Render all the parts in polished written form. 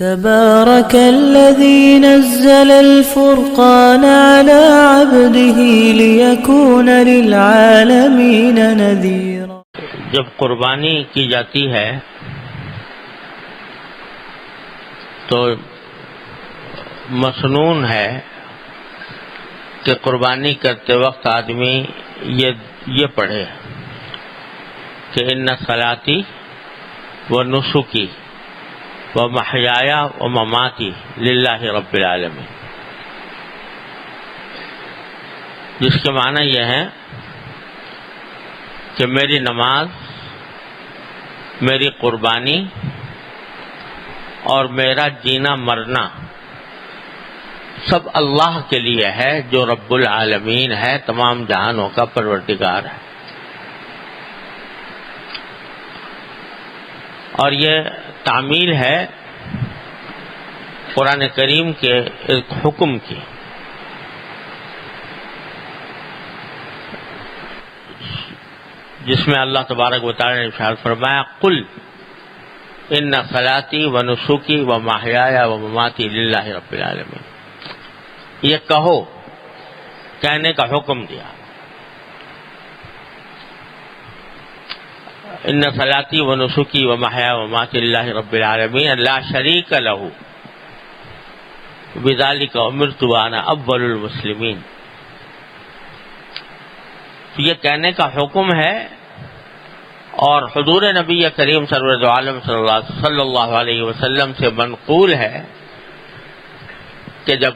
تبارك الذي نزل الفرقان على عبده ليكون للعالمين نذيرا. جب قربانی کی جاتی ہے تو مسنون ہے کہ قربانی کرتے وقت آدمی یہ پڑھے کہ ان صلاتی و نسکی و محیایا و مماتی للہ رب العالمین، جس کے معنی یہ ہے کہ میری نماز، میری قربانی اور میرا جینا مرنا سب اللہ کے لیے ہے جو رب العالمین ہے، تمام جہانوں کا پروردگار ہے. اور یہ تعمیل ہے قرآن کریم کے ایک حکم کی، جس میں اللہ تبارک و تعالی نے ارشاد فرمایا قل ان صلاتی و نسکی و محیایا و مماتی للہ رب العالمین. یہ کہو، کہنے کا حکم دیا. ان صلاتی و نسکی و محیا و مماتی للہ رب العالمین لا شریک لہ بذلک امرت وانا اول المسلمین. یہ کہنے کا حکم ہے اور حضور نبی کریم سرور عالم صلی اللہ علیہ وسلم سے منقول ہے کہ جب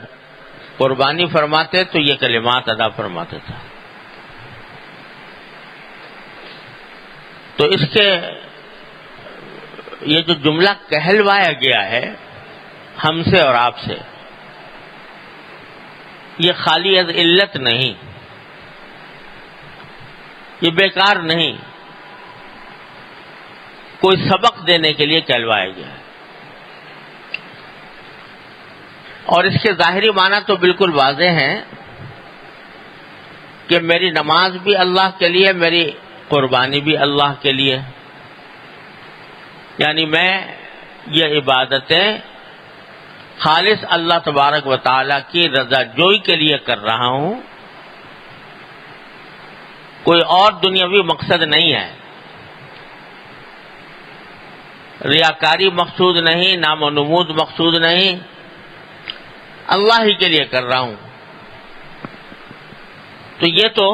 قربانی فرماتے تو یہ کلمات ادا فرماتے تھے. تو اس کے یہ جو جملہ کہلوایا گیا ہے ہم سے اور آپ سے، یہ خالی از علت نہیں، یہ بیکار نہیں، کوئی سبق دینے کے لیے کہلوایا گیا ہے. اور اس کے ظاہری معنی تو بالکل واضح ہیں کہ میری نماز بھی اللہ کے لیے، میری قربانی بھی اللہ کے لیے. یعنی میں یہ عبادتیں خالص اللہ تبارک و تعالی کی رضا جوئی کے لیے کر رہا ہوں، کوئی اور دنیاوی مقصد نہیں ہے، ریاکاری مقصود نہیں، نام و نمود مقصود نہیں، اللہ ہی کے لیے کر رہا ہوں. تو یہ تو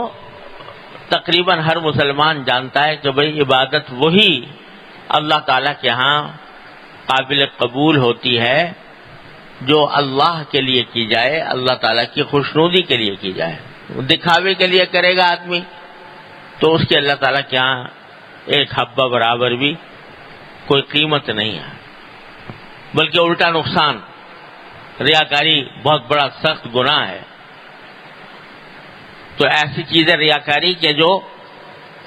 تقریباً ہر مسلمان جانتا ہے کہ بھئی عبادت وہی اللہ تعالیٰ کے ہاں قابل قبول ہوتی ہے جو اللہ کے لیے کی جائے، اللہ تعالیٰ کی خوشنودی کے لیے کی جائے. دکھاوے کے لیے کرے گا آدمی تو اس کے اللہ تعالیٰ کے ہاں ایک حبہ برابر بھی کوئی قیمت نہیں ہے، بلکہ الٹا نقصان. ریاکاری بہت بڑا سخت گناہ ہے. تو ایسی چیزیں ریاکاری کے جو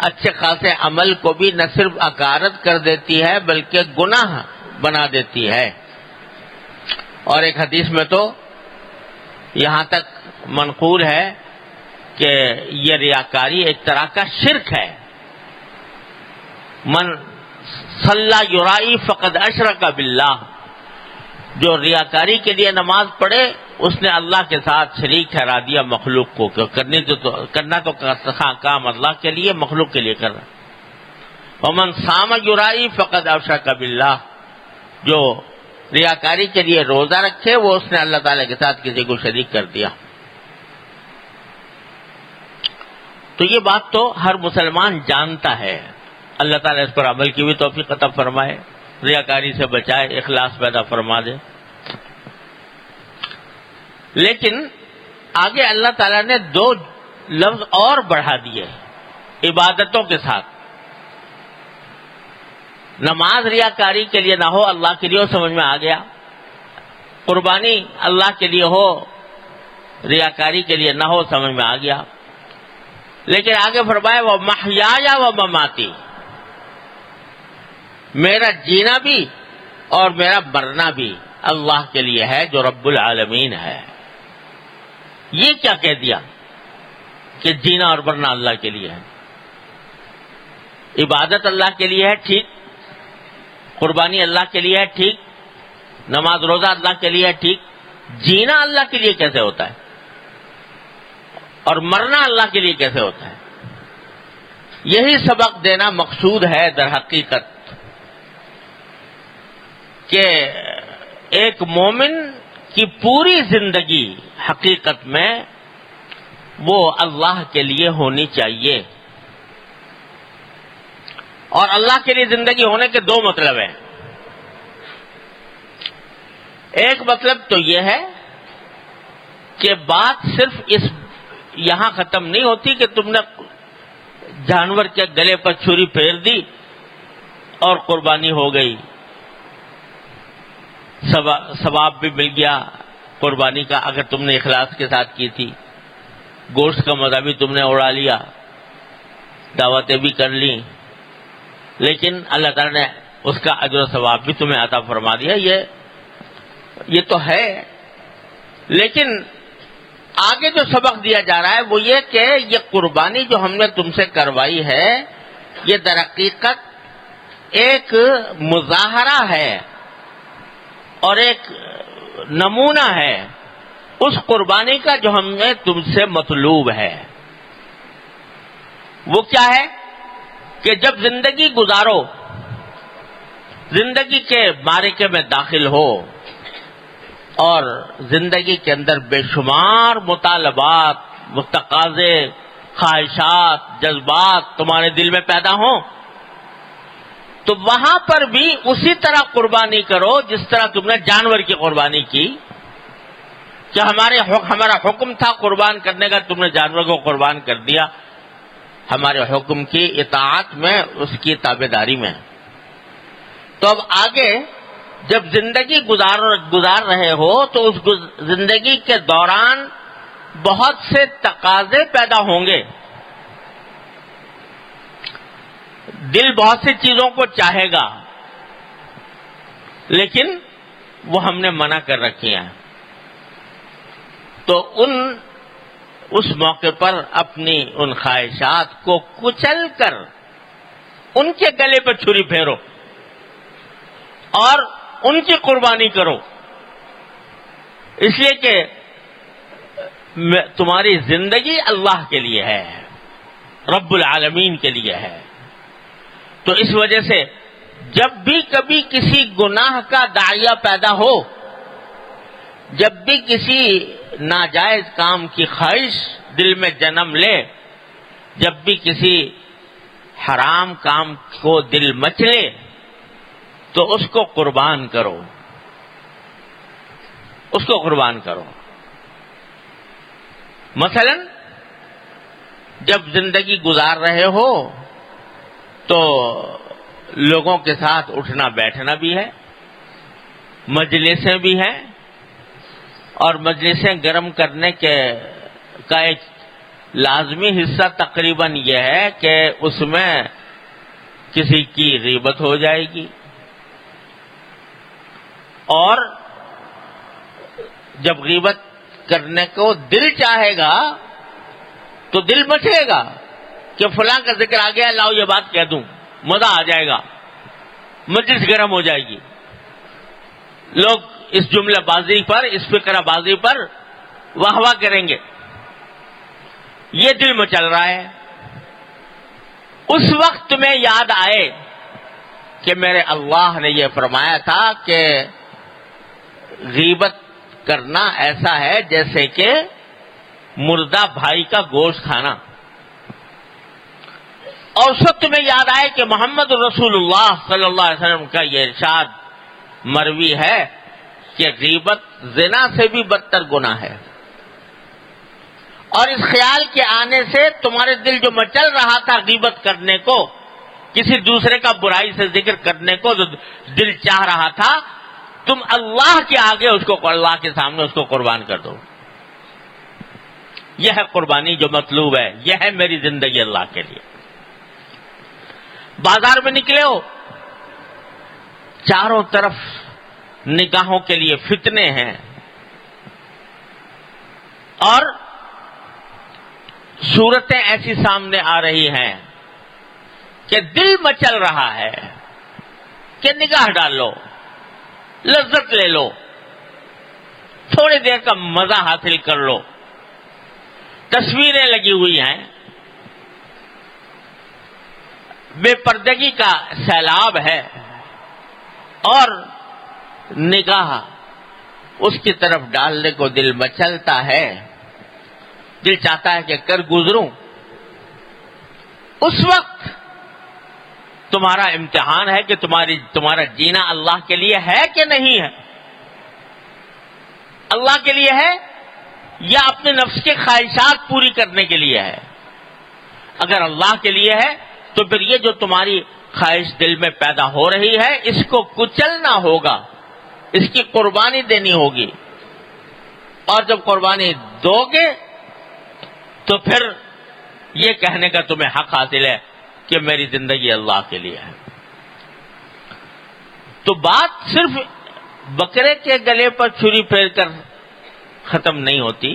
اچھے خاصے عمل کو بھی نہ صرف اکارت کر دیتی ہے بلکہ گناہ بنا دیتی ہے. اور ایک حدیث میں تو یہاں تک منقول ہے کہ یہ ریاکاری ایک طرح کا شرک ہے. من صلی یرائی فقد اشرک باللہ، جو ریاکاری کے لیے نماز پڑھے اس نے اللہ کے ساتھ شریک ٹھہرا دیا مخلوق کو. کرنا تو کام اللہ کے لیے، مخلوق کے لیے کر رہا. ومن صام یرائی فقد اشرک باللہ، جو ریاکاری کے لیے روزہ رکھے وہ اس نے اللہ تعالیٰ کے ساتھ کسی کو شریک کر دیا. تو یہ بات تو ہر مسلمان جانتا ہے. اللہ تعالیٰ اس پر عمل کی بھی توفیق عطا فرمائے، ریاکاری سے بچائے، اخلاص پیدا فرما دے. لیکن آگے اللہ تعالیٰ نے دو لفظ اور بڑھا دیے عبادتوں کے ساتھ. نماز ریاکاری کے لیے نہ ہو، اللہ کے لیے ہو، سمجھ میں آ گیا. قربانی اللہ کے لیے ہو، ریاکاری کے لیے نہ ہو، سمجھ میں آ گیا. لیکن آگے فرمایا وہ محیایا و مماتی، میرا جینا بھی اور میرا مرنا بھی اللہ کے لیے ہے جو رب العالمین ہے. یہ کیا کہہ دیا کہ جینا اور مرنا اللہ کے لیے ہے؟ عبادت اللہ کے لیے ہے، ٹھیک. قربانی اللہ کے لیے ہے، ٹھیک. نماز روزہ اللہ کے لیے ٹھیک، جینا اللہ کے لیے کیسے ہوتا ہے اور مرنا اللہ کے لیے کیسے ہوتا ہے؟ یہی سبق دینا مقصود ہے در حقیقت، کہ ایک مومن کی پوری زندگی حقیقت میں وہ اللہ کے لیے ہونی چاہیے. اور اللہ کے لیے زندگی ہونے کے دو مطلب ہیں. ایک مطلب تو یہ ہے کہ بات صرف یہاں ختم نہیں ہوتی کہ تم نے جانور کے گلے پر چھری پھیر دی اور قربانی ہو گئی، ثواب بھی مل گیا قربانی کا اگر تم نے اخلاص کے ساتھ کی تھی، گوشت کا مزہ بھی تم نے اڑا لیا، دعوتیں بھی کر لیں، لیکن اللہ تعالیٰ نے اس کا اجر و ثواب بھی تمہیں عطا فرما دیا. یہ تو ہے، لیکن آگے جو سبق دیا جا رہا ہے وہ یہ کہ یہ قربانی جو ہم نے تم سے کروائی ہے یہ در حقیقت ایک مظاہرہ ہے اور ایک نمونہ ہے اس قربانی کا جو ہم نے تم سے مطلوب ہے. وہ کیا ہے کہ جب زندگی گزارو، زندگی کے معرکے میں داخل ہو اور زندگی کے اندر بے شمار مطالبات، تقاضے، خواہشات، جذبات تمہارے دل میں پیدا ہوں، تو وہاں پر بھی اسی طرح قربانی کرو جس طرح تم نے جانور کی قربانی کی. کہ ہمارا حکم تھا قربان کرنے کا، تم نے جانور کو قربان کر دیا، ہمارے حکم کی اطاعت میں، اس کی تابعداری میں. تو اب آگے جب زندگی گزار رہے ہو تو اس زندگی کے دوران بہت سے تقاضے پیدا ہوں گے، دل بہت سی چیزوں کو چاہے گا، لیکن وہ ہم نے منع کر رکھی ہیں. تو اس موقع پر اپنی ان خواہشات کو کچل کر ان کے گلے پر چھری پھیرو اور ان کی قربانی کرو، اس لیے کہ تمہاری زندگی اللہ کے لیے ہے، رب العالمین کے لیے ہے. تو اس وجہ سے جب بھی کبھی کسی گناہ کا داعیہ پیدا ہو، جب بھی کسی ناجائز کام کی خواہش دل میں جنم لے، جب بھی کسی حرام کام کو دل مچلے، تو اس کو قربان کرو، اس کو قربان کرو. مثلا جب زندگی گزار رہے ہو تو لوگوں کے ساتھ اٹھنا بیٹھنا بھی ہے، مجلسیں بھی ہیں، اور مجلسیں گرم کرنے کا ایک لازمی حصہ تقریباً یہ ہے کہ اس میں کسی کی غیبت ہو جائے گی، اور جب غیبت کرنے کو دل چاہے گا تو دل مچلے گا کہ فلاں کا ذکر آ گیا، لاؤ یہ بات کہہ دوں، مزہ آ جائے گا، مجلس گرم ہو جائے گی، لوگ اس جملہ بازی پر، اس فقرہ بازی پر واہ واہ کریں گے. یہ دل میں چل رہا ہے. اس وقت تمہیں یاد آئے کہ میرے اللہ نے یہ فرمایا تھا کہ غیبت کرنا ایسا ہے جیسے کہ مردہ بھائی کا گوشت کھانا. اور اس وقت تمہیں یاد آئے کہ محمد رسول اللہ صلی اللہ علیہ وسلم کا یہ ارشاد مروی ہے کہ غیبت زنا سے بھی بدتر گناہ ہے. اور اس خیال کے آنے سے تمہارے دل جو مچل رہا تھا غیبت کرنے کو، کسی دوسرے کا برائی سے ذکر کرنے کو جو دل چاہ رہا تھا، تم اللہ کے آگے اس کو، اللہ کے سامنے اس کو قربان کر دو. یہ ہے قربانی جو مطلوب ہے، یہ ہے میری زندگی اللہ کے لیے. بازار میں نکلے ہو، چاروں طرف نگاہوں کے لیے فتنے ہیں اور صورتیں ایسی سامنے آ رہی ہیں کہ دل مچل رہا ہے کہ نگاہ ڈال لو، لذت لے لو، تھوڑی دیر کا مزہ حاصل کر لو. تصویریں لگی ہوئی ہیں، بے پردگی کا سیلاب ہے، اور نگاہ اس کی طرف ڈالنے کو دل مچلتا ہے، دل چاہتا ہے کہ کر گزروں. اس وقت تمہارا امتحان ہے کہ تمہارا جینا اللہ کے لیے ہے کہ نہیں ہے. اللہ کے لیے ہے یا اپنے نفس کے خواہشات پوری کرنے کے لیے ہے. اگر اللہ کے لیے ہے تو پھر یہ جو تمہاری خواہش دل میں پیدا ہو رہی ہے اس کو کچلنا ہوگا، اس کی قربانی دینی ہوگی. اور جب قربانی دو گے تو پھر یہ کہنے کا تمہیں حق حاصل ہے کہ میری زندگی اللہ کے لیے ہے. تو بات صرف بکرے کے گلے پر چھری پھیر کر ختم نہیں ہوتی،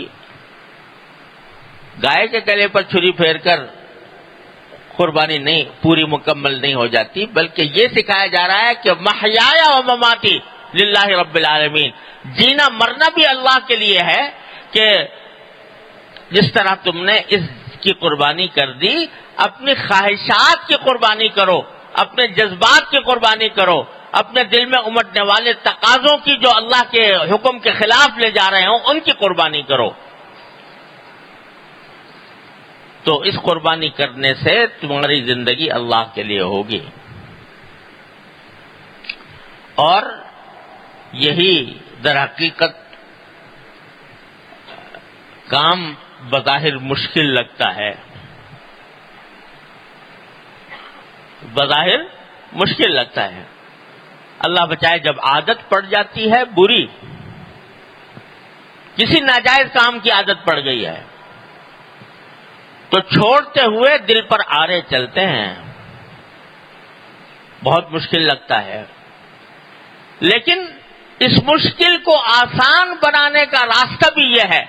گائے کے گلے پر چھری پھیر کر قربانی نہیں پوری مکمل نہیں ہو جاتی، بلکہ یہ سکھایا جا رہا ہے کہ محیایا و مماتی للہ رب العالمین. جینا مرنا بھی اللہ کے لیے ہے، کہ جس طرح تم نے اس کی قربانی کر دی، اپنی خواہشات کی قربانی کرو، اپنے جذبات کی قربانی کرو، اپنے دل میں امٹنے والے تقاضوں کی جو اللہ کے حکم کے خلاف لے جا رہے ہوں ان کی قربانی کرو. تو اس قربانی کرنے سے تمہاری زندگی اللہ کے لیے ہوگی. اور یہی در حقیقت کام بظاہر مشکل لگتا ہے، بظاہر مشکل لگتا ہے. اللہ بچائے جب عادت پڑ جاتی ہے بری، کسی ناجائز کام کی عادت پڑ گئی ہے تو چھوڑتے ہوئے دل پر آرے چلتے ہیں، بہت مشکل لگتا ہے. لیکن اس مشکل کو آسان بنانے کا راستہ بھی یہ ہے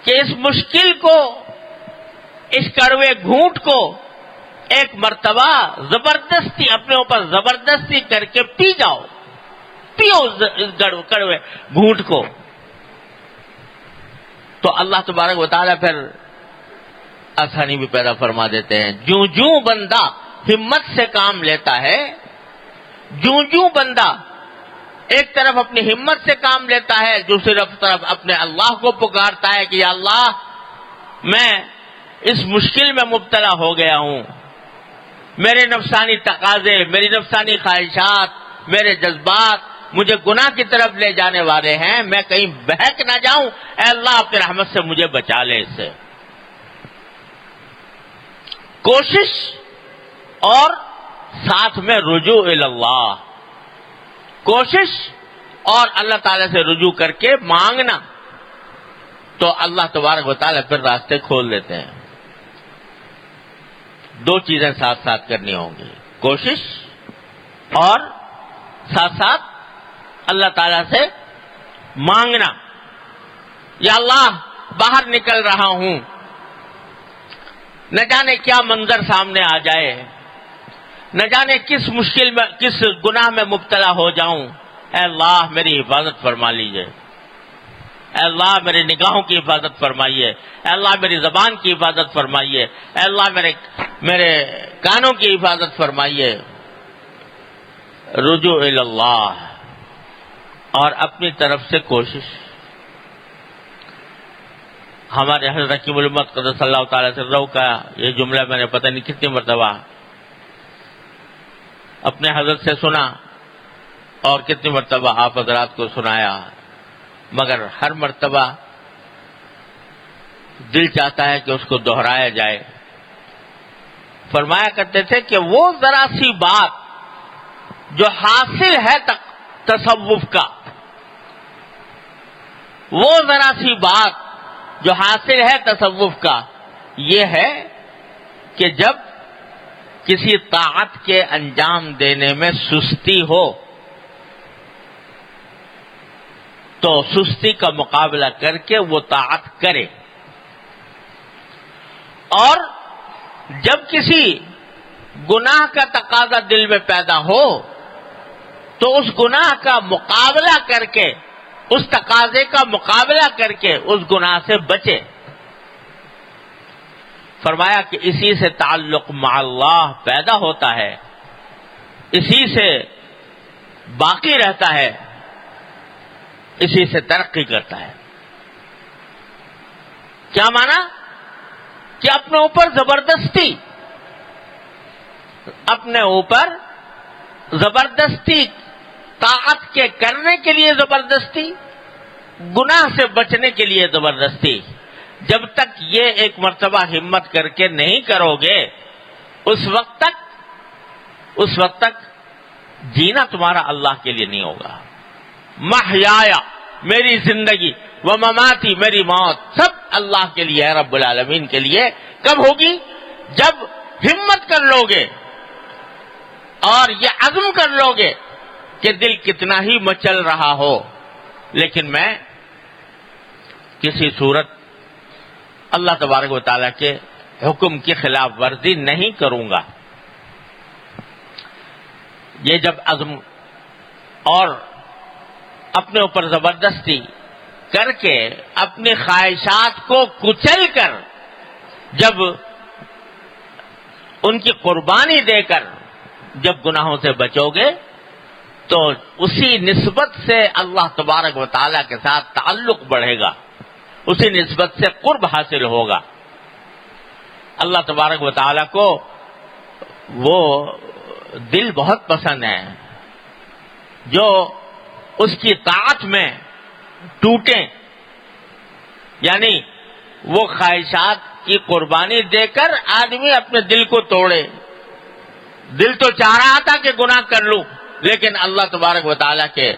کہ اس مشکل کو، اس کڑوے گھونٹ کو ایک مرتبہ زبردستی اپنے اوپر زبردستی کر کے پی جاؤ، پیو اس کڑوے گھونٹ کو. تو اللہ تبارک و تعالیٰ پھر آسانی بھی پیدا فرما دیتے ہیں. جوں جوں بندہ ہمت سے کام لیتا ہے، جوں جوں بندہ ایک طرف اپنی ہمت سے کام لیتا ہے، دوسری طرف اپنے اللہ کو پکارتا ہے کہ یا اللہ میں اس مشکل میں مبتلا ہو گیا ہوں، میرے نفسانی تقاضے، میری نفسانی خواہشات، میرے جذبات مجھے گناہ کی طرف لے جانے والے ہیں، میں کہیں بہک نہ جاؤں، اے اللہ اپنی رحمت سے مجھے بچا لے. اس سے کوشش اور ساتھ میں رجوع اللہ، کوشش اور اللہ تعالی سے رجوع کر کے مانگنا، تو اللہ تبارک و تعالی پھر راستے کھول دیتے ہیں. دو چیزیں ساتھ ساتھ کرنی ہوں گی، کوشش اور ساتھ ساتھ اللہ تعالی سے مانگنا. یا اللہ باہر نکل رہا ہوں، نہ جانے کیا منظر سامنے آ جائے، نہ جانے کس مشکل میں، کس گناہ میں مبتلا ہو جاؤں، اے اللہ میری حفاظت فرما لیجئے، اے اللہ میری نگاہوں کی حفاظت فرمائیے، اے اللہ میری زبان کی حفاظت فرمائیے، اے اللہ میرے کانوں کی حفاظت فرمائیے. رجوع اللہ اور اپنی طرف سے کوشش. ہمارے حضرت حکیم الامت قدس اللہ تعالی سرہ کا یہ جملہ میں نے پتہ نہیں کتنی مرتبہ اپنے حضرت سے سنا اور کتنی مرتبہ آپ حضرات کو سنایا، مگر ہر مرتبہ دل چاہتا ہے کہ اس کو دہرایا جائے. فرمایا کرتے تھے کہ وہ ذرا سی بات جو حاصل ہے تصوف کا، وہ ذرا سی بات جو حاصل ہے تصوف کا، یہ ہے کہ جب کسی طاعت کے انجام دینے میں سستی ہو تو سستی کا مقابلہ کر کے وہ طاعت کرے، اور جب کسی گناہ کا تقاضا دل میں پیدا ہو تو اس گناہ کا مقابلہ کر کے، اس تقاضے کا مقابلہ کر کے اس گناہ سے بچے۔ فرمایا کہ اسی سے تعلق مع اللہ پیدا ہوتا ہے، اسی سے باقی رہتا ہے، اسی سے ترقی کرتا ہے۔ کیا مانا؟ کہ اپنے اوپر زبردستی، اپنے اوپر زبردستی، طاعت کے کرنے کے لیے زبردستی، گناہ سے بچنے کے لیے زبردستی، جب تک یہ ایک مرتبہ ہمت کر کے نہیں کرو گے، اس وقت تک جینا تمہارا اللہ کے لیے نہیں ہوگا۔ محیایا، میری زندگی، و مماتی، میری موت، سب اللہ کے لیے ہے، رب العالمین کے لیے۔ کب ہوگی؟ جب ہمت کر لو گے اور یہ عزم کر لو گے کہ دل کتنا ہی مچل رہا ہو، لیکن میں کسی صورت اللہ تبارک و تعالیٰ کے حکم کی خلاف ورزی نہیں کروں گا۔ یہ جب عزم اور اپنے اوپر زبردستی کر کے، اپنی خواہشات کو کچل کر، جب ان کی قربانی دے کر جب گناہوں سے بچو گے، تو اسی نسبت سے اللہ تبارک و تعالیٰ کے ساتھ تعلق بڑھے گا، اسی نسبت سے قرب حاصل ہوگا۔ اللہ تبارک و تعالیٰ کو وہ دل بہت پسند ہے جو اس کی طاعت میں ٹوٹیں، یعنی وہ خواہشات کی قربانی دے کر آدمی اپنے دل کو توڑے۔ دل تو چاہ رہا تھا کہ گناہ کر لوں، لیکن اللہ تبارک و تعالیٰ کے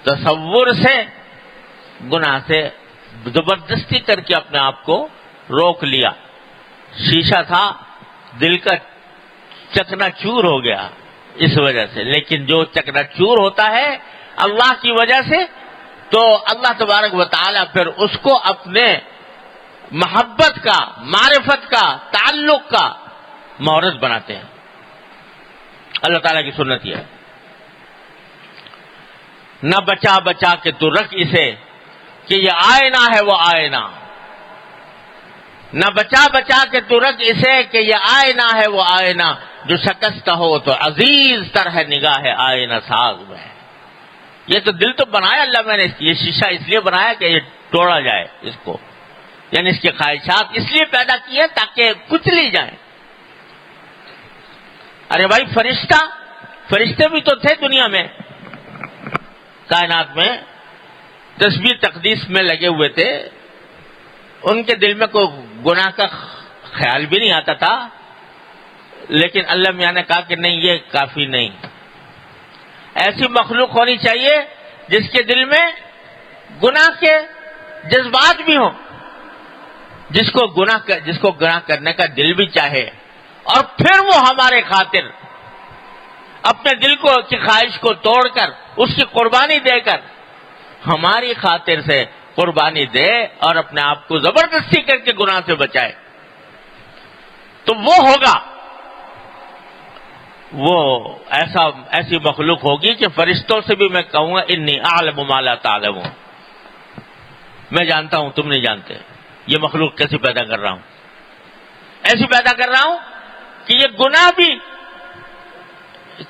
تصور سے گناہ سے زبردستی کر کے اپنے آپ کو روک لیا۔ شیشہ تھا، دل کا چکنا چور ہو گیا اس وجہ سے، لیکن جو چکنا چور ہوتا ہے اللہ کی وجہ سے، تو اللہ تبارک و تعالیٰ پھر اس کو اپنے محبت کا، معرفت کا، تعلق کا مورث بناتے ہیں۔ اللہ تعالیٰ کی سنت یہ ہے، نہ بچا بچا کے تو رکھ اسے کہ یہ آئینہ ہے وہ آئینہ، نہ بچا بچا کے تو رکھ اسے کہ یہ آئینہ ہے وہ آئینہ، جو شکست ہو تو عزیز تر ہے نگاہ آئینہ ساز میں۔ یہ تو دل تو بنایا اللہ میں نے، یہ شیشہ اس لیے بنایا کہ یہ توڑا جائے اس کو، یعنی اس کی خواہشات اس لیے پیدا کی ہے تاکہ کچلی جائیں۔ ارے بھائی، فرشتے بھی تو تھے دنیا میں، کائنات میں، تسبیح تقدیس میں لگے ہوئے تھے، ان کے دل میں کوئی گناہ کا خیال بھی نہیں آتا تھا، لیکن اللہ میاں نے کہا کہ نہیں، یہ کافی نہیں، ایسی مخلوق ہونی چاہیے جس کے دل میں گناہ کے جذبات بھی ہوں، جس کو گناہ کرنے کا دل بھی چاہے، اور پھر وہ ہمارے خاطر اپنے دل کی خواہش کو توڑ کر، اس کی قربانی دے کر ہماری خاطر سے قربانی دے اور اپنے آپ کو زبردستی کر کے گناہ سے بچائے، تو وہ ہوگا، وہ ایسی مخلوق ہوگی کہ فرشتوں سے بھی میں کہوں گا انی اعلم ما لا تعلمون، میں جانتا ہوں تم نہیں جانتے، یہ مخلوق کیسے پیدا کر رہا ہوں، ایسی پیدا کر رہا ہوں کہ یہ گناہ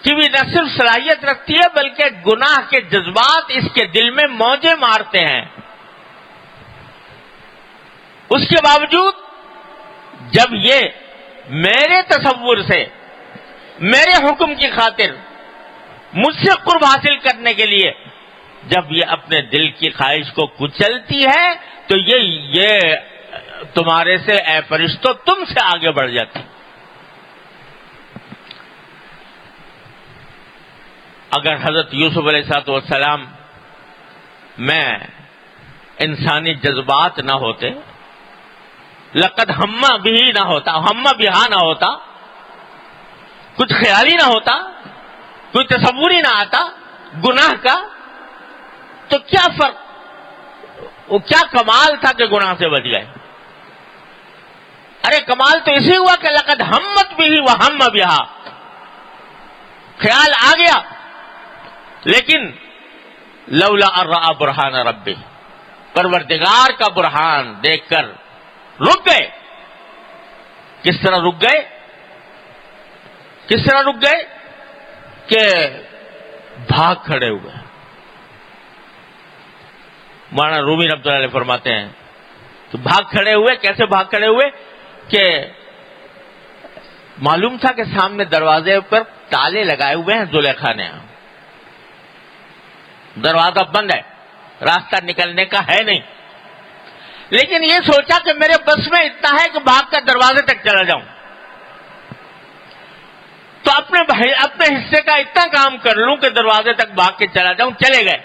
کی بھی نہ صرف صلاحیت رکھتی ہے، بلکہ گناہ کے جذبات اس کے دل میں موجیں مارتے ہیں۔ اس کے باوجود جب یہ میرے تصور سے، میرے حکم کی خاطر مجھ سے قرب حاصل کرنے کے لیے جب یہ اپنے دل کی خواہش کو کچلتی ہے، تو یہ تمہارے سے، اے فرشتوں، تم سے آگے بڑھ جاتی۔ اگر حضرت یوسف علیہ السلام میں انسانی جذبات نہ ہوتے، لقد ہمہ بھی نہ ہوتا، ہمہ بہا نہ ہوتا، کچھ خیال ہی نہ ہوتا، کوئی تصور ہی نہ آتا گناہ کا، تو کیا فرق، وہ کیا کمال تھا کہ گناہ سے بچ گئے۔ ارے کمال تو اسی ہوا کہ لقد ہمت بھی وہم بہا، خیال آ گیا لیکن لولا ان رأى برہان ربی، پروردگار کا برہان دیکھ کر رک گئے۔ کس طرح رک گئے؟ کس طرح رک گئے کہ بھاگ کھڑے ہوئے۔ مولانا رومی رحمۃ اللہ علیہ فرماتے ہیں کہ بھاگ کھڑے ہوئے۔ کیسے بھاگ کھڑے ہوئے کہ معلوم تھا کہ سامنے دروازے پر تالے لگائے ہوئے ہیں زلیخا نے، دروازہ بند ہے، راستہ نکلنے کا ہے نہیں، لیکن یہ سوچا کہ میرے بس میں اتنا ہے کہ بھاگ کر دروازے تک چلا جاؤں، تو اپنے حصے کا اتنا کام کر لوں کہ دروازے تک بھاگ کے چلا جاؤں۔ چلے گئے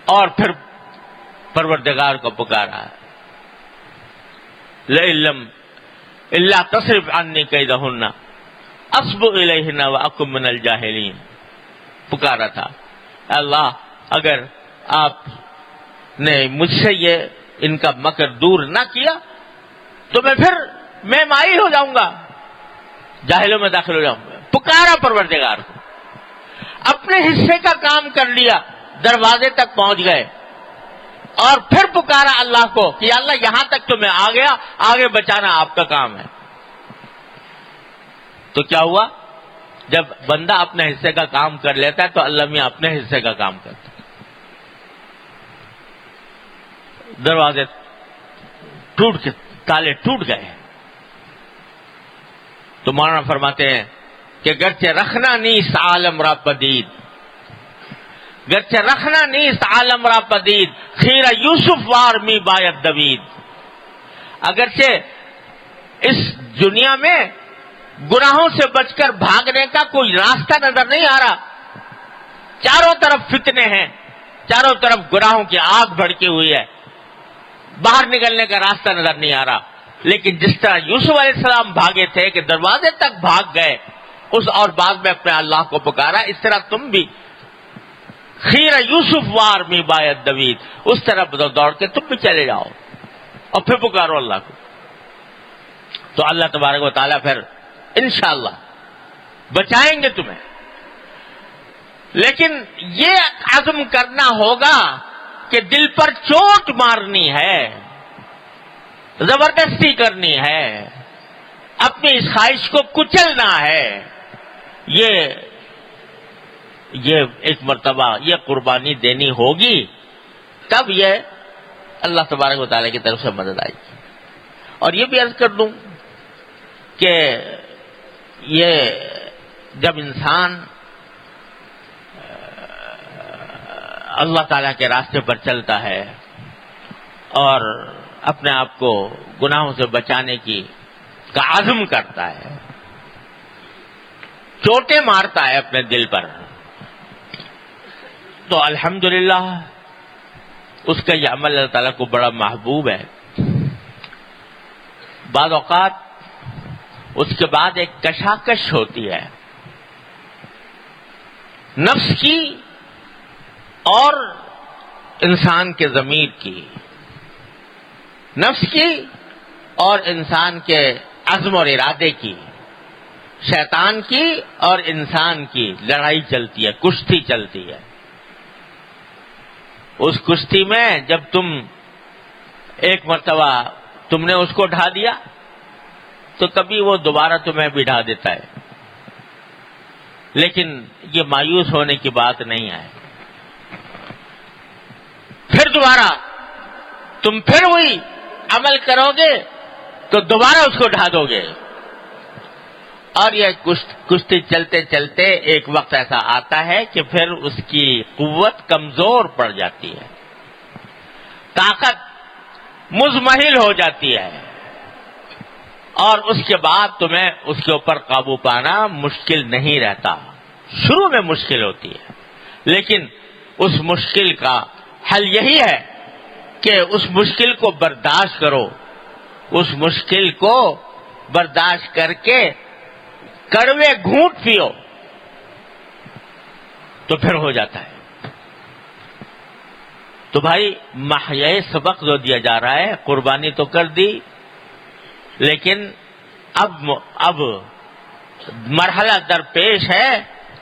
اور پھر پروردگار کو پکارا، لَإِلَّمْ إِلَّا تَصْرِفْ عَنِّي كَيْدَهُنَّ أَصْبُ إِلَيْهِنَّ وَأَكُن مِّنَ الْجَاهِلِينَ۔ پکارا تھا، اللہ اگر آپ نے مجھ سے یہ ان کا مکر دور نہ کیا تو میں مائل ہو جاؤں گا، جاہلوں میں داخل ہو جاؤں گا۔ پکارا پروردگار کو، اپنے حصے کا کام کر لیا، دروازے تک پہنچ گئے، اور پھر پکارا اللہ کو کہ اللہ یہاں تک تو میں آ گیا، آگے بچانا آپ کا کام ہے۔ تو کیا ہوا؟ جب بندہ اپنے حصے کا کام کر لیتا ہے تو اللہ میاں اپنے حصے کا کام کرتا ہے۔ دروازے ٹوٹ کے تالے ٹوٹ گئے تو مولانا فرماتے ہیں کہ گرچہ رکھنا نیست عالم را پدید، گرچہ رکھنا نیست عالم را پدید، خیرہ یوسف وار می باید دوید۔ اگرچہ اس دنیا میں گناہوں سے بچ کر بھاگنے کا کوئی راستہ نظر نہیں آ رہا، چاروں طرف فتنے ہیں، چاروں طرف گناہوں کی آگ بھڑکی ہوئی ہے، باہر نکلنے کا راستہ نظر نہیں آ رہا، لیکن جس طرح یوسف علیہ السلام بھاگے تھے کہ دروازے تک بھاگ گئے اس اور بعد میں اپنے اللہ کو پکارا، اس طرح تم بھی خیرہ یوسف وار می باید دوید، اس طرح دوڑ کے تم بھی چلے جاؤ اور پھر پکارو اللہ کو، تو اللہ تبارک و تعالیٰ پھر انشاءاللہ بچائیں گے تمہیں۔ لیکن یہ عزم کرنا ہوگا کہ دل پر چوٹ مارنی ہے، زبردستی کرنی ہے، اپنی اس خواہش کو کچلنا ہے، یہ ایک مرتبہ یہ قربانی دینی ہوگی، تب یہ اللہ تبارک و تعالیٰ کی طرف سے مدد آئے گی۔ اور یہ بھی عرض کر دوں کہ یہ جب انسان اللہ تعالیٰ کے راستے پر چلتا ہے اور اپنے آپ کو گناہوں سے بچانے کا عزم کرتا ہے، چوٹیں مارتا ہے اپنے دل پر، تو الحمدللہ اس کا یہ عمل اللہ تعالیٰ کو بڑا محبوب ہے۔ بعض اوقات اس کے بعد ایک کشاکش ہوتی ہے نفس کی اور انسان کے ضمیر کی، نفس کی اور انسان کے عزم اور ارادے کی، شیطان کی اور انسان کی لڑائی چلتی ہے، کشتی چلتی ہے۔ اس کشتی میں جب تم ایک مرتبہ تم نے اس کو ڈھا دیا تو کبھی وہ دوبارہ تمہیں بھی ڈھا دیتا ہے، لیکن یہ مایوس ہونے کی بات نہیں ہے، پھر دوبارہ تم پھر وہی عمل کرو گے تو دوبارہ اس کو ڈھا دو گے، اور یہ کشتی چلتے چلتے ایک وقت ایسا آتا ہے کہ پھر اس کی قوت کمزور پڑ جاتی ہے، طاقت مزمحل ہو جاتی ہے، اور اس کے بعد تمہیں اس کے اوپر قابو پانا مشکل نہیں رہتا۔ شروع میں مشکل ہوتی ہے، لیکن اس مشکل کا حل یہی ہے کہ اس مشکل کو برداشت کرو، اس مشکل کو برداشت کر کے کڑوے گھونٹ پیو تو پھر ہو جاتا ہے۔ تو بھائی محیا سبق جو دیا جا رہا ہے، قربانی تو کر دی، لیکن اب مرحلہ درپیش ہے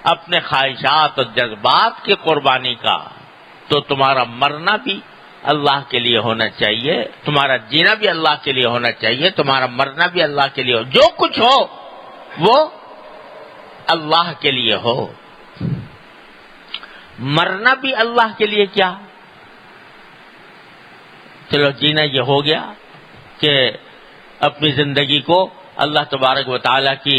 اپنے خواہشات اور جذبات کی قربانی کا، تو تمہارا مرنا بھی اللہ کے لیے ہونا چاہیے، تمہارا جینا بھی اللہ کے لیے ہونا چاہیے، تمہارا مرنا بھی اللہ کے لیے ہو، جو کچھ ہو وہ اللہ کے لیے ہو۔ مرنا بھی اللہ کے لیے کیا، چلو جینا یہ ہو گیا کہ اپنی زندگی کو اللہ تبارک و تعالیٰ کی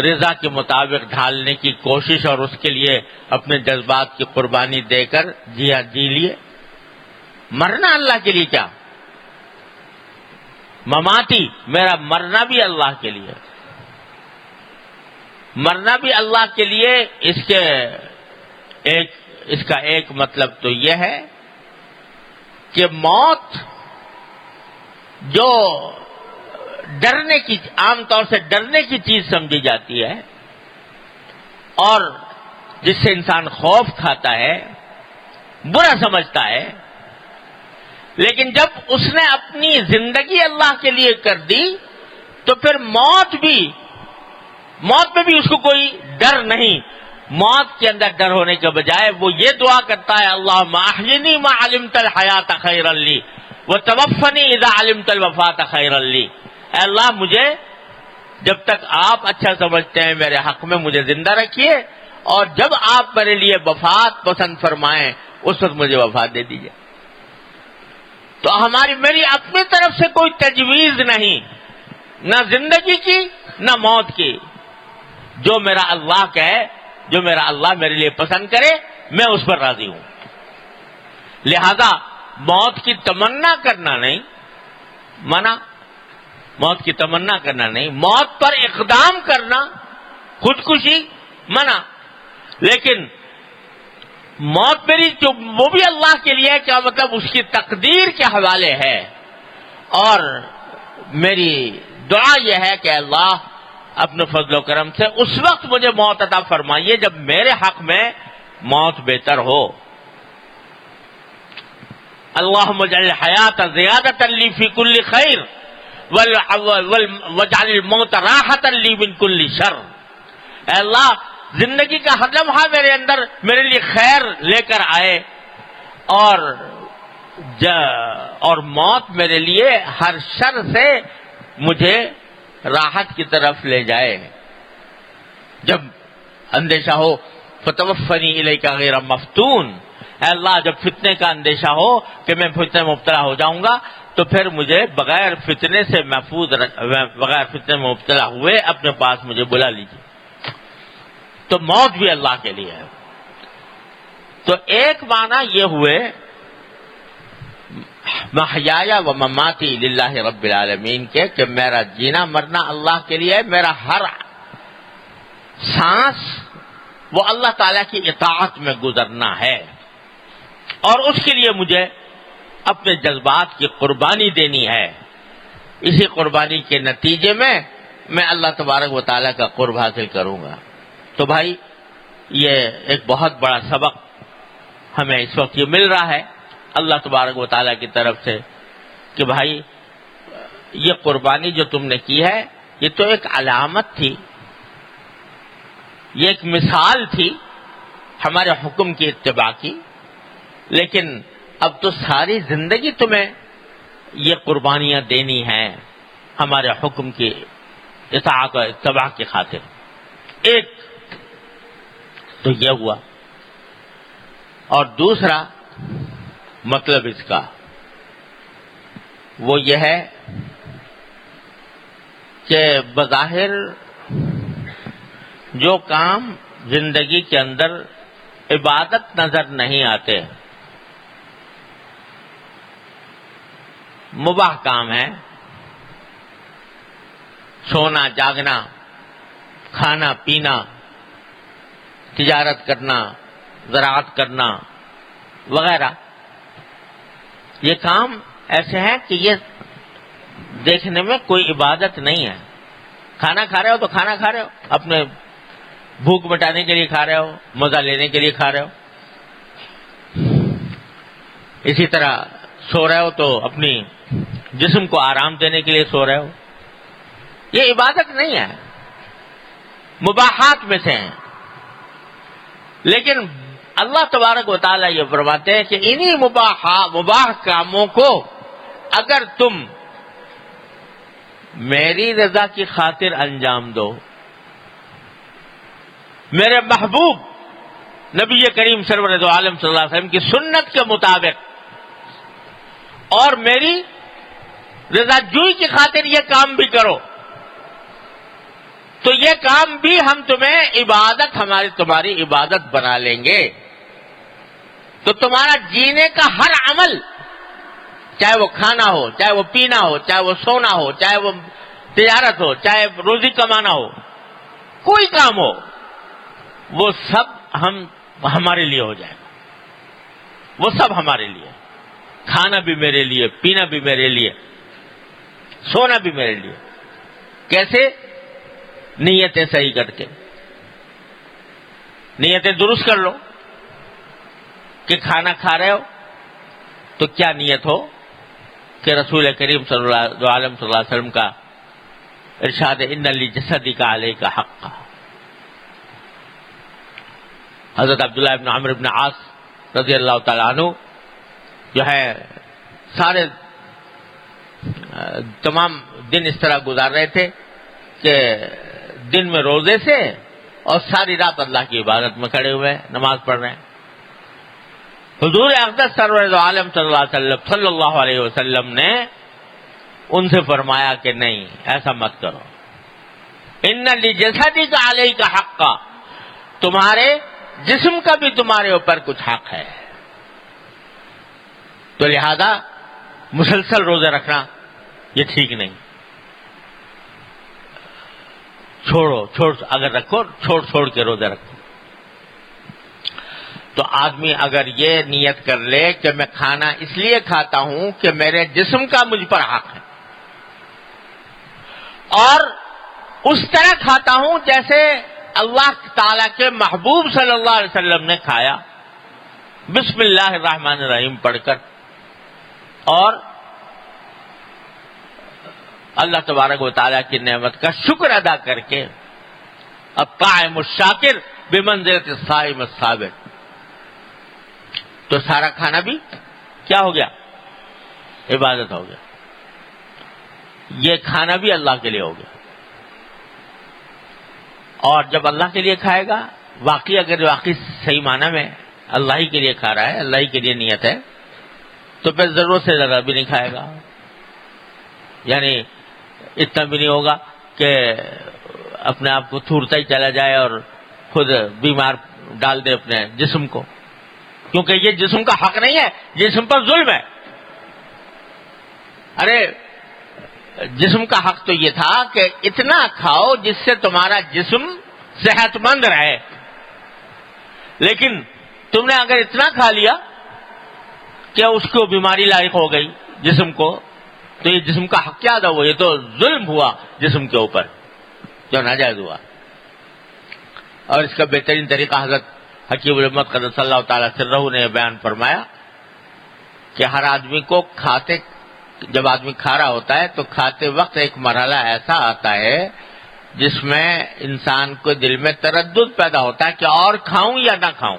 رضا کے مطابق ڈھالنے کی کوشش اور اس کے لیے اپنے جذبات کی قربانی دے کر جی لیے۔ مرنا اللہ کے لیے کیا، مماتی، میرا مرنا بھی اللہ کے لیے، مرنا بھی اللہ کے لیے۔ اس کا ایک مطلب تو یہ ہے کہ موت جو ڈرنے کی، عام طور سے ڈرنے کی چیز سمجھی جاتی ہے اور جس سے انسان خوف کھاتا ہے، برا سمجھتا ہے، لیکن جب اس نے اپنی زندگی اللہ کے لیے کر دی تو پھر موت میں بھی اس کو کوئی ڈر نہیں۔ موت کے اندر ڈر ہونے کے بجائے وہ یہ دعا کرتا ہے، اللہم احینی ما علمت الحیات خیرا لی وتوفنی اذا علمت الوفات خیرا لی۔ اے اللہ، مجھے جب تک آپ اچھا سمجھتے ہیں میرے حق میں مجھے زندہ رکھیے، اور جب آپ میرے لیے وفات پسند فرمائیں اس وقت مجھے وفات دے دیجیے۔ تو میری اپنی طرف سے کوئی تجویز نہیں، نہ زندگی کی نہ موت کی۔ جو میرا اللہ کہے، جو میرا اللہ میرے لیے پسند کرے، میں اس پر راضی ہوں۔ لہذا موت کی تمنا کرنا نہیں منع، موت کی تمنا کرنا نہیں، موت پر اقدام کرنا، خودکشی منع۔ لیکن موت میری جو وہ بھی اللہ کے لیے ہے، کیا مطلب اس کی تقدیر کے حوالے ہے، اور میری دعا یہ ہے کہ اللہ اپنے فضل و کرم سے اس وقت مجھے موت عطا فرمائیے جب میرے حق میں موت بہتر ہو۔ اللہم اجعل الحیات زیادۃ لی فی کل خیر واجعل الموت راحۃ لی من کل شر۔ اے اللہ، زندگی کا ہر لمحہ میرے اندر میرے لیے خیر لے کر آئے، اور موت میرے لیے ہر شر سے مجھے راحت کی طرف لے جائے۔ جب اندیشہ ہو فتوفنی الیک غیر مفتون، اے اللہ جب فتنے کا اندیشہ ہو کہ میں فتنے میں مبتلا ہو جاؤں گا تو پھر مجھے بغیر فتنے سے محفوظ بغیر فتنے میں مبتلا ہوئے اپنے پاس مجھے بلا لیجیے۔ تو موت بھی اللہ کے لیے ہے۔ تو ایک معنی یہ ہوئے محیایا و مماتی للہ رب العالمین کے، کہ میرا جینا مرنا اللہ کے لیے، میرا ہر سانس وہ اللہ تعالیٰ کی اطاعت میں گزرنا ہے، اور اس کے لیے مجھے اپنے جذبات کی قربانی دینی ہے۔ اسی قربانی کے نتیجے میں اللہ تبارک و تعالیٰ کا قرب حاصل کروں گا۔ تو بھائی، یہ ایک بہت بڑا سبق ہمیں اس وقت یہ مل رہا ہے اللہ تبارک و تعالیٰ کی طرف سے کہ بھائی یہ قربانی جو تم نے کی ہے یہ تو ایک علامت تھی، یہ ایک مثال تھی ہمارے حکم کی اتباع کی، لیکن اب تو ساری زندگی تمہیں یہ قربانیاں دینی ہیں ہمارے حکم کی اطاعت و اتباع کی خاطر۔ ایک تو یہ ہوا، اور دوسرا مطلب اس کا وہ یہ ہے کہ بظاہر جو کام زندگی کے اندر عبادت نظر نہیں آتے، مباح کام ہے، سونا جاگنا، کھانا پینا، تجارت کرنا، زراعت کرنا وغیرہ، یہ کام ایسے ہیں کہ یہ دیکھنے میں کوئی عبادت نہیں ہے۔ کھانا کھا رہے ہو تو کھانا کھا رہے ہو، اپنے بھوک مٹانے کے لیے کھا رہے ہو، مزہ لینے کے لیے کھا رہے ہو۔ اسی طرح سو رہے ہو تو اپنی جسم کو آرام دینے کے لیے سو رہے ہو، یہ عبادت نہیں ہے، مباحات میں سے ہیں۔ لیکن اللہ تبارک و تعالیٰ یہ فرماتے ہیں کہ انہی مباح کاموں کو اگر تم میری رضا کی خاطر انجام دو، میرے محبوب نبی کریم سرور دو عالم صلی اللہ علیہ وسلم کی سنت کے مطابق اور میری رضا جوئی کی خاطر یہ کام بھی کرو، تو یہ کام بھی ہم تمہیں عبادت، تمہاری عبادت بنا لیں گے۔ تو تمہارا جینے کا ہر عمل، چاہے وہ کھانا ہو، چاہے وہ پینا ہو، چاہے وہ سونا ہو، چاہے وہ تجارت ہو، چاہے روزی کمانا ہو، کوئی کام ہو، وہ سب ہمارے لیے ہو جائے گا، وہ سب ہمارے لیے، کھانا بھی میرے لیے، پینا بھی میرے لیے، سونا بھی میرے لیے۔ کیسے؟ نیتیں صحیح کر کے، نیتیں درست کر لو کہ کھانا کھا رہے ہو تو کیا نیت ہو کہ رسول کریم صلی اللہ علیہ وسلم کا ارشاد ان لجسدک علیک حقا۔ حضرت عبداللہ ابن عمرو ابن عاص رضی اللہ تعالیٰ عنہ جو ہے سارے تمام دن اس طرح گزار رہے تھے کہ دن میں روزے سے اور ساری رات اللہ کی عبادت میں کھڑے ہوئے نماز پڑھ رہے ہیں۔ حضور اقدس سرور عالم صلی اللہ علیہ وسلم نے ان سے فرمایا کہ نہیں، ایسا مت کرو، ان لجسدک علیک حقا، تمہارے جسم کا بھی تمہارے اوپر کچھ حق ہے، تو لہذا مسلسل روزے رکھنا یہ ٹھیک نہیں، اگر رکھو چھوڑ کے روزے رکھو۔ تو آدمی اگر یہ نیت کر لے کہ میں کھانا اس لیے کھاتا ہوں کہ میرے جسم کا مجھ پر حق ہے، اور اس طرح کھاتا ہوں جیسے اللہ تعالیٰ کے محبوب صلی اللہ علیہ وسلم نے کھایا، بسم اللہ الرحمن الرحیم پڑھ کر، اور اللہ تبارک و تعالیٰ کی نعمت کا شکر ادا کر کے، الطاعم الشاکر بمنزلۃ الصائم الصابر، تو سارا کھانا بھی کیا ہو گیا؟ عبادت ہو گیا، یہ کھانا بھی اللہ کے لیے ہو گیا۔ اور جب اللہ کے لیے کھائے گا، اگر واقعی صحیح معنی میں اللہ ہی کے لیے کھا رہا ہے، اللہ ہی کے لیے نیت ہے، تو پھر ضرورت سے زیادہ بھی نہیں کھائے گا، یعنی اتنا بھی نہیں ہوگا کہ اپنے آپ کو تھورتا ہی چلا جائے اور خود بیمار ڈال دے اپنے جسم کو، کیونکہ یہ جسم کا حق نہیں ہے، جسم پر ظلم ہے۔ ارے جسم کا حق تو یہ تھا کہ اتنا کھاؤ جس سے تمہارا جسم صحت مند رہے، لیکن تم نے اگر اتنا کھا لیا کہ اس کو بیماری لاحق ہو گئی جسم کو، تو یہ جسم کا حق کیا ادا ہوا؟ یہ تو ظلم ہوا جسم کے اوپر، جو ناجائز ہوا۔ اور اس کا بہترین طریقہ حضرت حکیم الامت قدس اللہ تعالیٰ سرہ نے بیان فرمایا کہ ہر آدمی کو جب آدمی کھا رہا ہوتا ہے تو کھاتے وقت ایک مرحلہ ایسا آتا ہے جس میں انسان کو دل میں تردد پیدا ہوتا ہے کہ اور کھاؤں یا نہ کھاؤں۔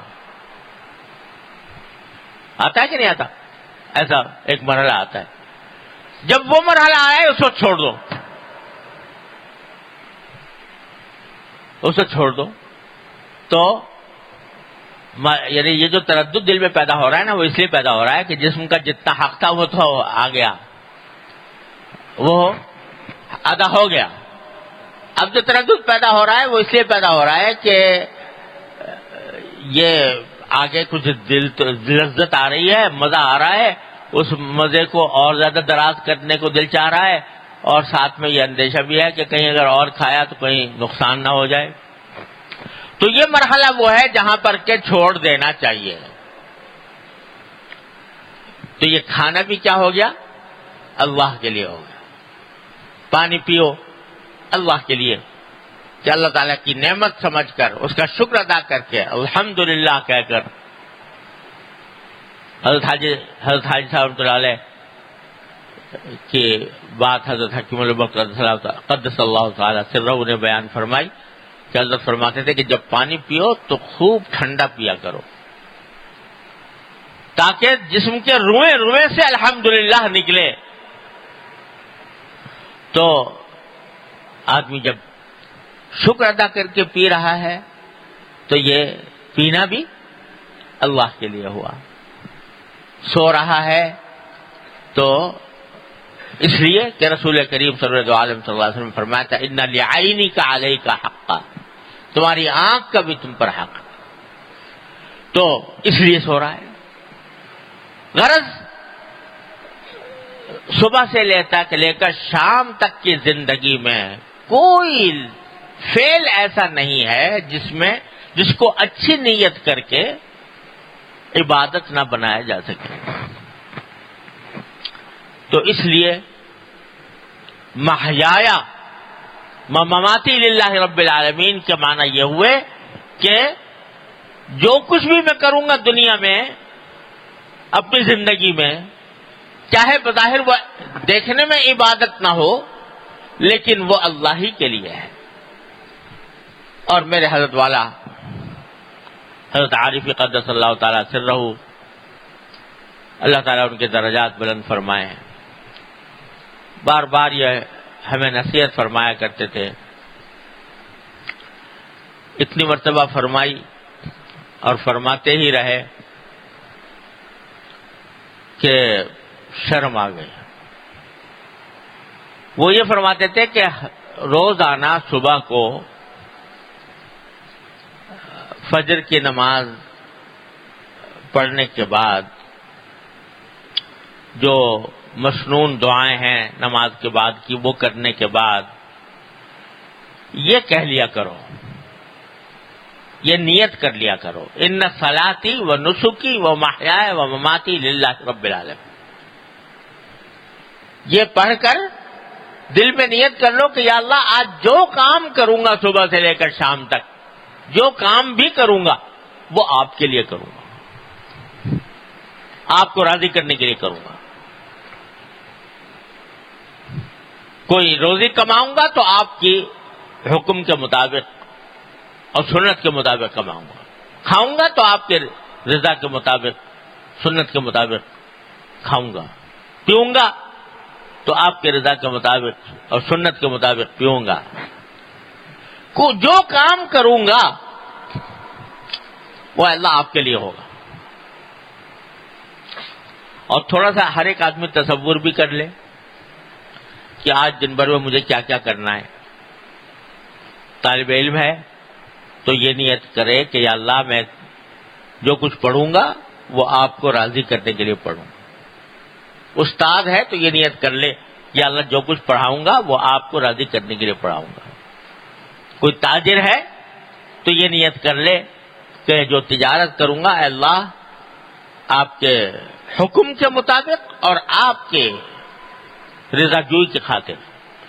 آتا ہے کہ نہیں آتا؟ ایسا ایک مرحلہ آتا ہے، جب وہ مرحلہ آئے اس کو چھوڑ دو، اسے چھوڑ دو، تو یعنی یہ جو تردد دل میں پیدا ہو رہا ہے نا، وہ اس لیے پیدا ہو رہا ہے کہ جسم کا جتنا حق تھا وہ تو آ گیا، وہ ادا ہو گیا۔ اب جو تردد پیدا ہو رہا ہے وہ اس لیے پیدا ہو رہا ہے کہ یہ آگے کچھ لذت آ رہی ہے، مزہ آ رہا ہے، اس مزے کو اور زیادہ دراز کرنے کو دل چاہ رہا ہے، اور ساتھ میں یہ اندیشہ بھی ہے کہ کہیں اگر اور کھایا تو کہیں نقصان نہ ہو جائے۔ تو یہ مرحلہ وہ ہے جہاں پر کہ چھوڑ دینا چاہیے۔ تو یہ کھانا بھی کیا ہو گیا؟ اللہ کے لیے ہو گیا۔ پانی پیو اللہ کے لیے، کہ اللہ تعالیٰ کی نعمت سمجھ کر اس کا شکر ادا کر کے الحمدللہ کہہ کر۔ حضرت حاجی صاحب رحمۃ اللہ علیہ کی بات حضرت حکیم الامت قدس اللہ تعالیٰ سرہ نے بیان فرمائی کہ حضرت فرماتے تھے کہ جب پانی پیو تو خوب ٹھنڈا پیا کرو تاکہ جسم کے روئیں روئیں سے الحمدللہ نکلے. تو آدمی جب شکر ادا کر کے پی رہا ہے تو یہ پینا بھی اللہ کے لیے ہوا. سو رہا ہے تو اس لیے کہ رسول کریم صلی اللہ علیہ وسلم نے فرمایا تھا ان لعینک علیک حقا، تمہاری آنکھ کا بھی تم پر حق، تو اس لیے سو رہا ہے. غرض صبح سے لے کر شام تک کی زندگی میں کوئی فعل ایسا نہیں ہے جس کو اچھی نیت کر کے عبادت نہ بنایا جا سکے. تو اس لیے محیایا مماتی للہ رب العالمین کے معنی یہ ہوئے کہ جو کچھ بھی میں کروں گا دنیا میں اپنی زندگی میں، چاہے بظاہر وہ دیکھنے میں عبادت نہ ہو لیکن وہ اللہ ہی کے لیے ہے. اور میرے حضرت والا حضرت عارف قدس اللہ تعالیٰ سرہ، اللہ تعالیٰ ان کے درجات بلند فرمائے ہیں، بار بار یہ ہمیں نصیحت فرمایا کرتے تھے. اتنی مرتبہ فرمائی اور فرماتے ہی رہے کہ شرم آ گئی. وہ یہ فرماتے تھے کہ روزانہ صبح کو فجر کی نماز پڑھنے کے بعد جو مسنون دعائیں ہیں نماز کے بعد کی، وہ کرنے کے بعد یہ کہہ لیا کرو، یہ نیت کر لیا کرو، ان صلاتی و نسکی و محیای و مماتی للہ رب العالمین. یہ پڑھ کر دل میں نیت کر لو کہ یا اللہ آج جو کام کروں گا صبح سے لے کر شام تک، جو کام بھی کروں گا وہ آپ کے لیے کروں گا، آپ کو راضی کرنے کے لیے کروں گا. کوئی روزی کماؤں گا تو آپ کی حکم کے مطابق اور سنت کے مطابق کماؤں گا، کھاؤں گا تو آپ کے رضا کے مطابق سنت کے مطابق کھاؤں گا، پیوں گا تو آپ کے رضا کے مطابق اور سنت کے مطابق پیوں گا. جو کام کروں گا وہ اللہ آپ کے لیے ہوگا. اور تھوڑا سا ہر ایک آدمی تصور بھی کر لے کہ آج دن بھر میں مجھے کیا کیا کرنا ہے. طالب علم ہے تو یہ نیت کرے کہ یا اللہ میں جو کچھ پڑھوں گا وہ آپ کو راضی کرنے کے لیے پڑھوں. استاد ہے تو یہ نیت کر لے کہ اللہ جو کچھ پڑھاؤں گا وہ آپ کو راضی کرنے کے لیے پڑھاؤں گا. کوئی تاجر ہے تو یہ نیت کر لے کہ جو تجارت کروں گا اے اللہ آپ کے حکم کے مطابق اور آپ کے رضا جوئی کی خاطر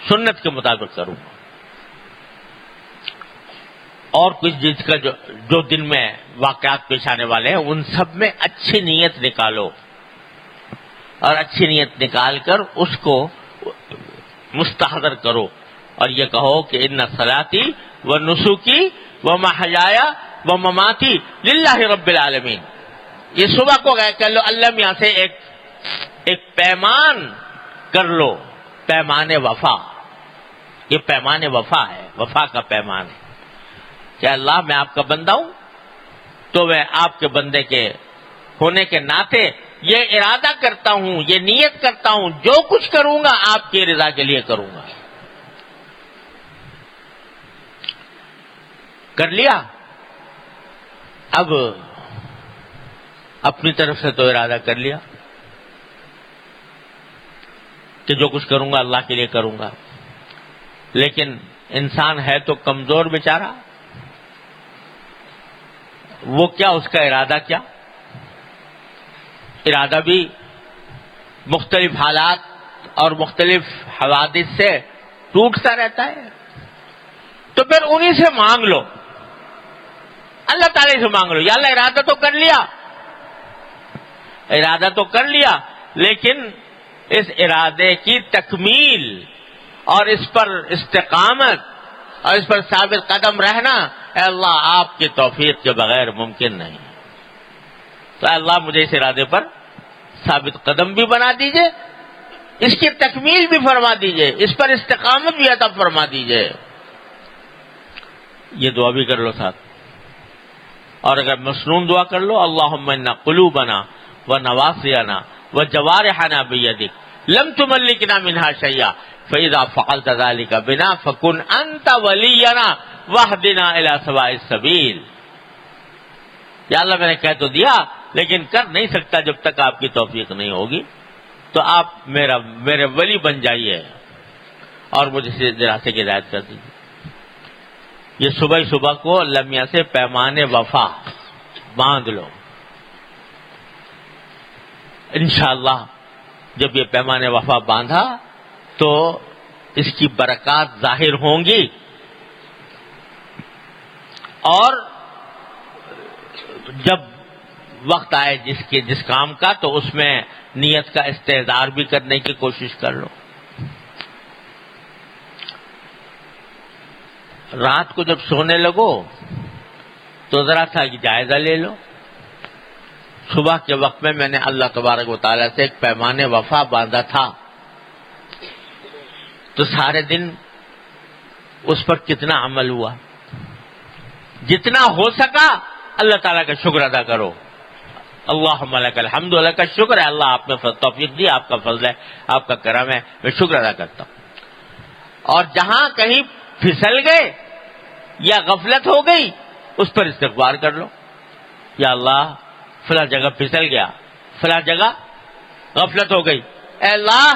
سنت کے مطابق کروں گا. اور کچھ جس کا جو دن میں واقعات پیش آنے والے ہیں ان سب میں اچھی نیت نکالو اور اچھی نیت نکال کر اس کو مستحضر کرو اور یہ کہو کہ ان صلاتی و نسکی و محیایا و مماتی للہ رب العالمین. یہ صبح کو کہہ لو اللہ میاں سے ایک پیمان کر لو، پیمان وفا. یہ پیمان وفا ہے، وفا کا پیمان ہے کہ اللہ میں آپ کا بندہ ہوں تو میں آپ کے بندے کے ہونے کے ناطے یہ ارادہ کرتا ہوں، یہ نیت کرتا ہوں جو کچھ کروں گا آپ کی رضا کے لیے کروں گا. کر لیا. اب اپنی طرف سے تو ارادہ کر لیا کہ جو کچھ کروں گا اللہ کے لیے کروں گا، لیکن انسان ہے تو کمزور بیچارہ، وہ کیا اس کا ارادہ کیا؟ ارادہ بھی مختلف حالات اور مختلف حوادث سے ٹوٹتا رہتا ہے. تو پھر انہی سے مانگ لو، اللہ تعالی سے مانگ لو. یا اللہ ارادہ تو کر لیا، ارادہ تو کر لیا، لیکن اس ارادے کی تکمیل اور اس پر استقامت اور اس پر ثابت قدم رہنا اے اللہ آپ کی توفیق کے بغیر ممکن نہیں. تو اے اللہ مجھے اس ارادے پر ثابت قدم بھی بنا دیجئے، اس کی تکمیل بھی فرما دیجئے، اس پر استقامت بھی عطا فرما دیجئے. یہ دعا بھی کر لو ساتھ. اور اگر مسنون دعا کر لو، اللہم انا قلوبنا ونواسینا وجوارحنا بیدک لم تملکنا منہا شیئا فاذا فعلت ذلک بنا فکن انت ولینا واہدنا الی سواء السبیل. یا اللہ میں نے کہہ تو دیا لیکن کر نہیں سکتا جب تک آپ کی توفیق نہیں ہوگی، تو آپ میرے ولی بن جائیے اور مجھے سیدھے راستے کی ہدایت کر دیجیے. یہ صبح صبح کو اللہ میاں سے پیمان وفا باندھ لو. انشاءاللہ جب یہ پیمان وفا باندھا تو اس کی برکات ظاہر ہوں گی، اور جب وقت آئے جس کام کا تو اس میں نیت کا استحضار بھی کرنے کی کوشش کر لو. رات کو جب سونے لگو تو ذرا سا جائزہ لے لو. صبح کے وقت میں نے اللہ تبارک و تعالیٰ سے ایک پیمان وفا باندھا تھا، تو سارے دن اس پر کتنا عمل ہوا. جتنا ہو سکا اللہ تعالیٰ کا شکر ادا کرو. اللہم لک الحمد لک الشکر. ہے اللہ آپ نے توفیق دی، آپ کا فضل ہے، آپ کا کرم ہے، میں شکر ادا کرتا ہوں. اور جہاں کہیں پھسل گئے یا غفلت ہو گئی اس پر استغفار کر لو. یا اللہ فلاں جگہ پھسل گیا، فلاں جگہ غفلت ہو گئی، اے اللہ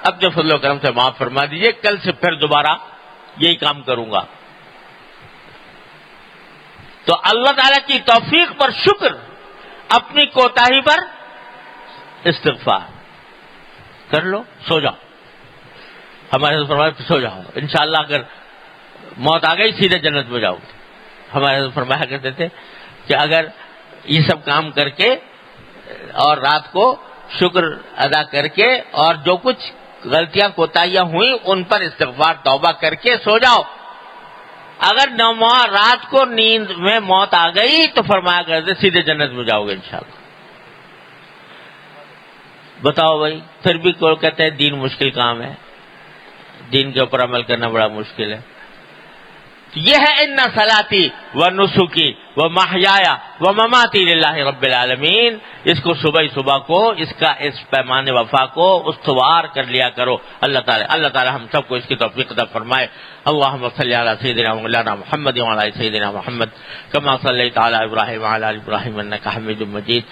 اپنے فضل و کرم سے معاف فرما دیجئے، کل سے پھر دوبارہ یہی کام کروں گا. تو اللہ تعالیٰ کی توفیق پر شکر، اپنی کوتاہی پر استغفار کر لو. سو جاؤ، ہمارے حضرت فرمایا سو جاؤ، انشاءاللہ اگر موت آ گئی سیدھے جنت میں جاؤ. ہمارے حضرت فرمایا کرتے تھے کہ اگر یہ سب کام کر کے اور رات کو شکر ادا کر کے اور جو کچھ غلطیاں کوتاہیاں ہوئیں ان پر استغفار توبہ کر کے سو جاؤ، اگر رات کو نیند میں موت آ گئی تو فرمایا کرتے سیدھے جنت میں جاؤ گے انشاءاللہ. بتاؤ بھائی، پھر بھی کوئی کہتے ہیں دین مشکل کام ہے، دین کے اوپر عمل کرنا بڑا مشکل ہے. یہ ہے ان صلاتی و نسکی و محیایا و مماتی للہ رب العالمین. اس کو صبح کو اس پیمان وفا کو استوار کر لیا کرو. اللہ تعالی ہم سب کو اس کی توفیق عطا فرمائے. اللہم صلی علی سیدنا مولانا محمد وعلی سیدنا محمد کما صلیت علی ابراہیم وعلی آل ابراہیم انک حمید مجید.